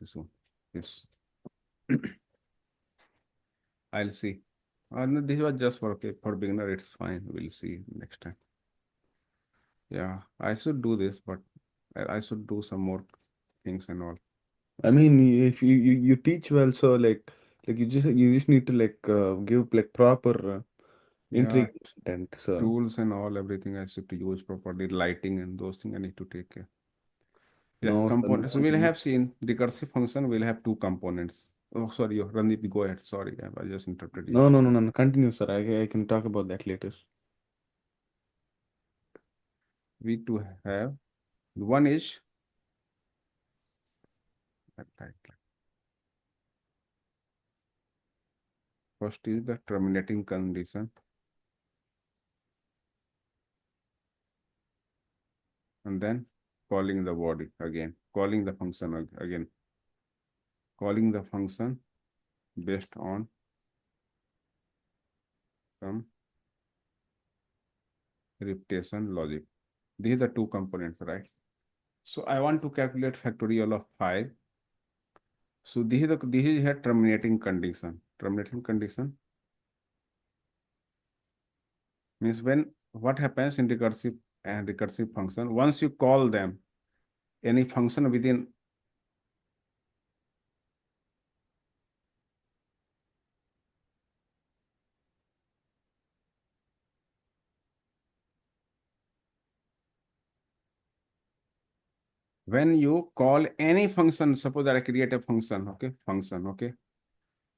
this one. Yes. I'll see. No, this was just for okay, for beginner. It's fine. We'll see next time. Yeah, I should do this, but I should do some more things and all. I mean, if you teach well, so like you just need to give like proper Yeah, intriguing content. So tools and all, everything I should to use properly, lighting and those things I need to take care. Yeah, no, sir, components. So no. we'll have seen recursive function. We'll have two components. Oh, sorry, Randeep, go ahead. Sorry, I just interrupted you. No. Continue, sir. I can talk about that later. We to have one is right. First is the terminating condition, and then calling the body again, calling the function again, calling the function based on some repetition logic. These are two components, right? So I want to calculate factorial of 5. So this is a terminating condition. Terminating condition means when what happens in recursive and recursive function, once you call them, any function within when you call any function, suppose I create a function, okay, okay.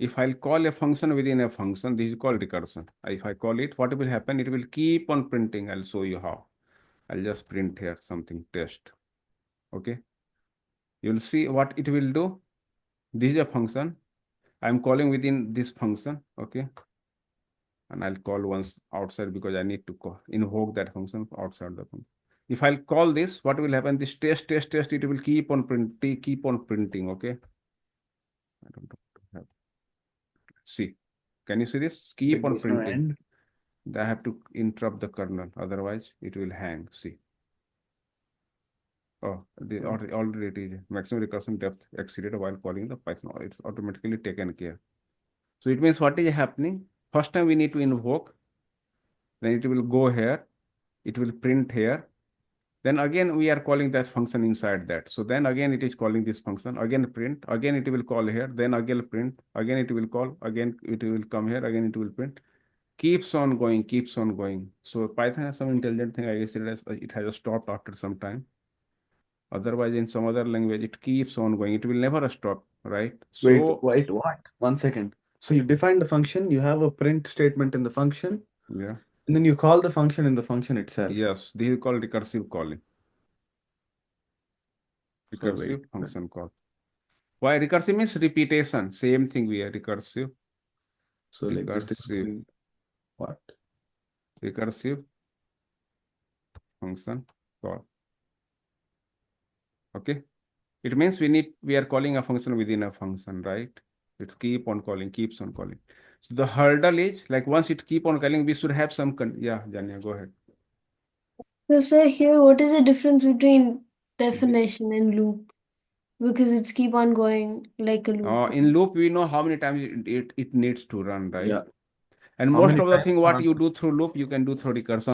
If I'll call a function within a function, this is called recursion. If I call it, what will happen? It will keep on printing. I'll show you how. I'll just print here something test. Okay. You'll see what it will do. This is a function. I'm calling within this function. Okay. And I'll call once outside because I need to invoke that function outside the function. If I'll call this, what will happen? This test, it will keep on printing. Okay. I don't know. See, can you see this? Keep Like on there's no printing. end. I have to interrupt the kernel, otherwise it will hang. See. Oh, already it is maximum recursion depth exceeded while calling the Python. It's automatically taken care. So it means what is happening? First time we need to invoke, then it will go here, it will print here. Then again we are calling that function inside that. So then again it is calling this function, again print, again it will call here, then again print, again it will call, again it will come here, again it will print. Keeps on going, keeps on going. So Python has some intelligent thing. I guess it has stopped after some time. Otherwise, in some other language, it keeps on going. It will never stop, right? So, Wait, what? 1 second. So you define the function, you have a print statement in the function, yeah, and then you call the function in the function itself. yes, this is called recursive calling. So wait. Recursive function call. Why recursive means repetition? Same thing we are recursive, So like this is recursive, going what? recursive function call. Okay. It means we are calling a function within a function, right? It keeps on calling. So the hurdle is like once it keep on calling, we should have some yeah, Janya, go ahead. So, sir, here, what is the difference between definition and loop? Because it's keep on going like a loop. In loop, we know how many times it needs to run, right? Yeah. And How most many of the times thing what on you do through loop, you can do through recursion.